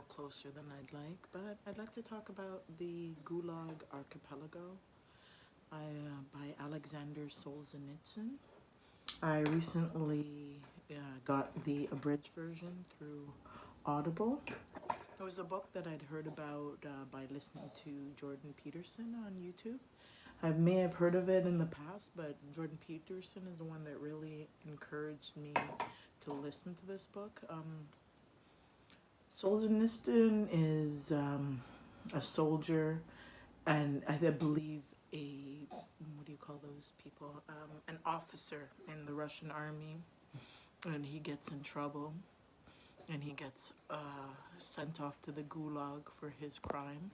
closer than I'd like, but I'd like to talk about the Gulag archipelago by Alexander Solzhenitsyn. I recently got the abridged version through Audible. It was a book that I'd heard about by listening to Jordan Peterson on YouTube. I may have heard of it in the past, but Jordan Peterson is the one that really encouraged me to listen to this book. Solzhenitsyn is a soldier, and I believe what do you call those people? An officer in the Russian army, and he gets in trouble, and he gets sent off to the Gulag for his crime.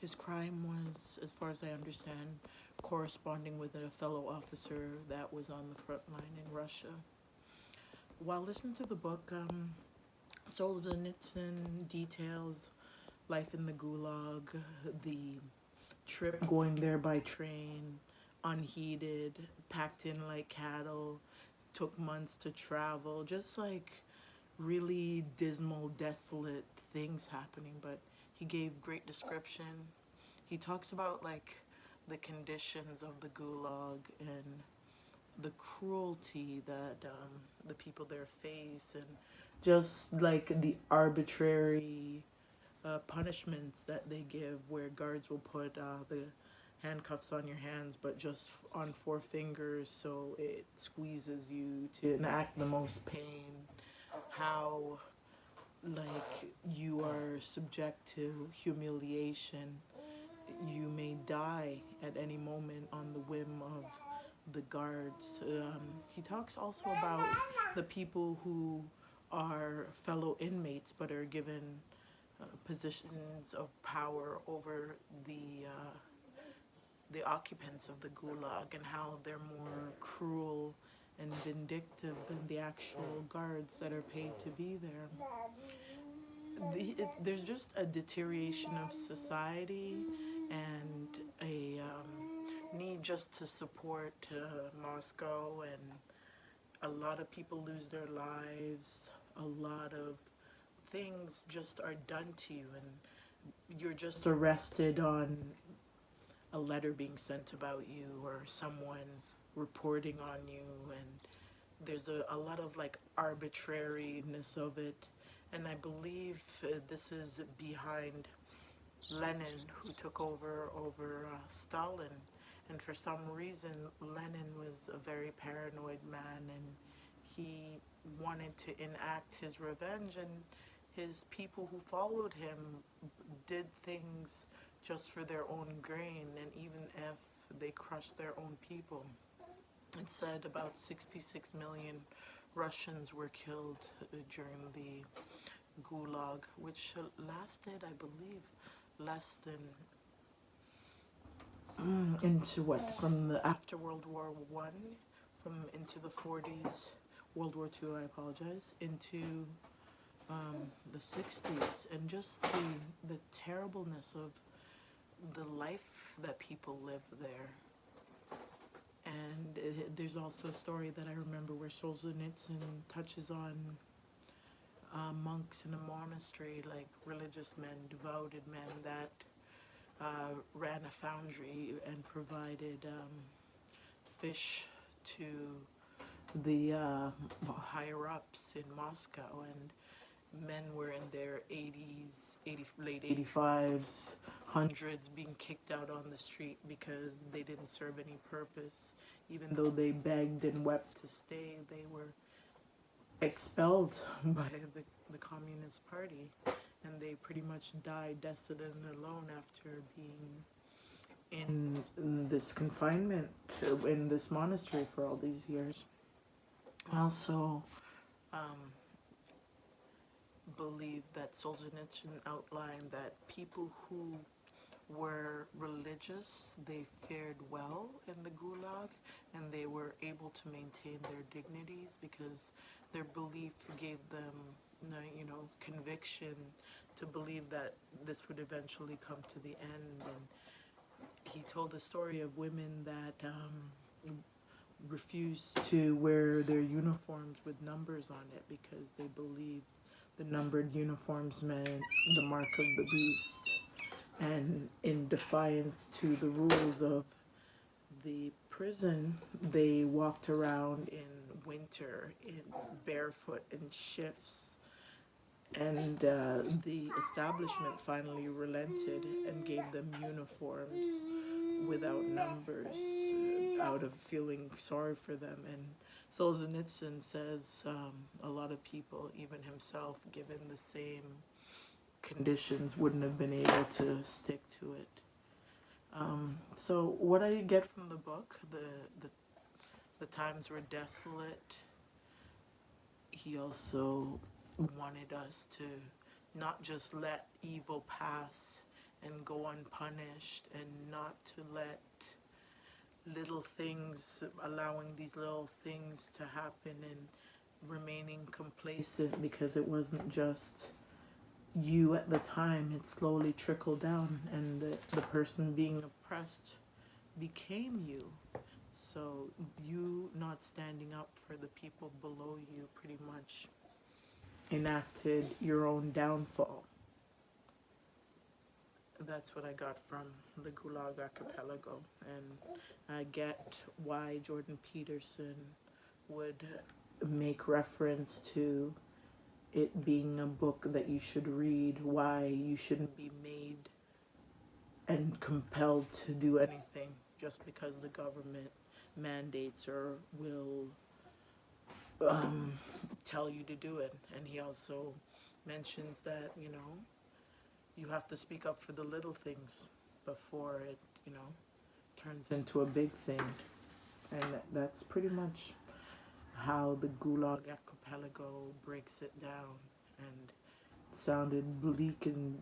His crime was, as far as I understand, corresponding with a fellow officer that was on the front line in Russia. While listening to the book, Solzhenitsyn details life in the Gulag, the trip going there by train, unheated, packed in like cattle, took months to travel, just like really dismal, desolate things happening. But he gave great description. He talks about like the conditions of the Gulag and the cruelty that the people there face, and just like the arbitrary punishments that they give, where guards will put the handcuffs on your hands, but just on four fingers, so it squeezes you to enact the most pain. How like you are subject to humiliation. You may die at any moment on the whim of the guards. He talks also about the people who are fellow inmates but are given positions of power over the occupants of the Gulag, and how they're more cruel and vindictive than the actual guards that are paid to be there. There's just a deterioration of society and a need just to support Moscow, and a lot of people lose their lives. A lot of things just are done to you, and you're just arrested on a letter being sent about you or someone reporting on you, and there's a lot of like arbitrariness of it. And I believe this is behind Lenin, who took over Stalin. And for some reason, Lenin was a very paranoid man, and he wanted to enact his revenge, and his people who followed him did things just for their own gain, and even if they crushed their own people. It said about 66 million Russians were killed during the Gulag, which lasted, I believe, less than into what, from the after World War One, from into the 40s, World War Two, I apologize, into the 60s, and just the terribleness of the life that people live there. And there's also a story that I remember where Solzhenitsyn touches on monks in a monastery, like religious men, devoted men that ran a foundry and provided fish to the higher ups in Moscow, and men were in their 80s, late 85s, hundreds, being kicked out on the street because they didn't serve any purpose. Even though they begged and wept to stay, they were expelled by the Communist Party, and they pretty much died desolate and alone after being in this confinement in this monastery for all these years. I also believe that Solzhenitsyn outlined that people who were religious, they fared well in the Gulag, and they were able to maintain their dignities because their belief gave them, conviction to believe that this would eventually come to the end. And he told a story of women that refused to wear their uniforms with numbers on it because they believed the numbered uniforms meant the mark of the beast. And in defiance to the rules of the prison, they walked around in winter in barefoot in shifts. And the establishment finally relented and gave them uniforms without numbers out of feeling sorry for them. And Solzhenitsyn says a lot of people, even himself, given the same conditions, wouldn't have been able to stick to it. So what I get from the book, the times were desolate. He also wanted us to not just let evil pass and go unpunished, and not to let allowing these little things to happen and remaining complacent, because it wasn't just you at the time. It slowly trickled down, and the person being oppressed became you. So you not standing up for the people below you pretty much enacted your own downfall. That's what I got from the Gulag archipelago. And I get why Jordan Peterson would make reference to it being a book that you should read, why you shouldn't be made and compelled to do anything just because the government mandates or will tell you to do it. And he also mentions that, you have to speak up for the little things before it, turns into a big thing. And that's pretty much how the Gulag archipelago breaks it down. And it sounded bleak and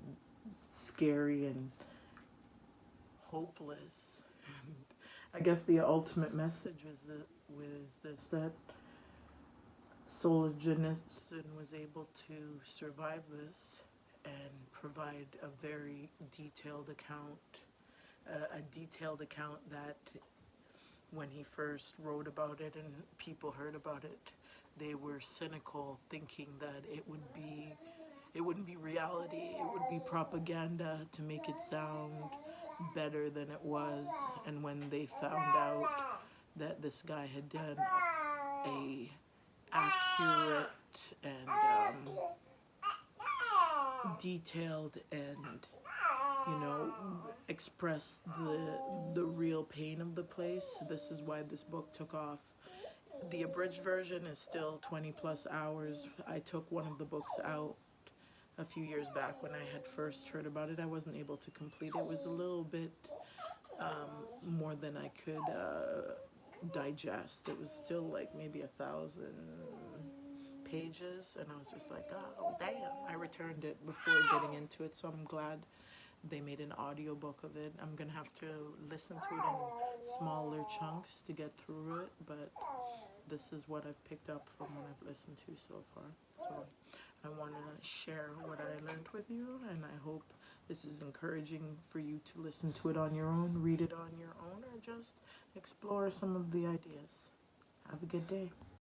scary and hopeless. I guess the ultimate message was that Solzhenitsyn was able to survive this and provide a very detailed account, that when he first wrote about it and people heard about it, they were cynical, thinking that it wouldn't be reality, it would be propaganda to make it sound better than it was. And when they found out that this guy had done a accurate and detailed and expressed the real pain of the place, this is why this book took off. The abridged version is still 20 plus hours. I took one of the books out a few years back when I had first heard about it. I wasn't able to complete it. It was a little bit more than I could digest. It was still like maybe 1,000 pages, and I was just like, oh damn. I returned it before getting into it, so I'm glad they made an audiobook of it. I'm gonna have to listen to it in smaller chunks to get through it, but this is what I've picked up from what I've listened to so far. So I want to share what I learned with you, and I hope this is encouraging for you to listen to it on your own, read it on your own, or just explore some of the ideas. Have a good day.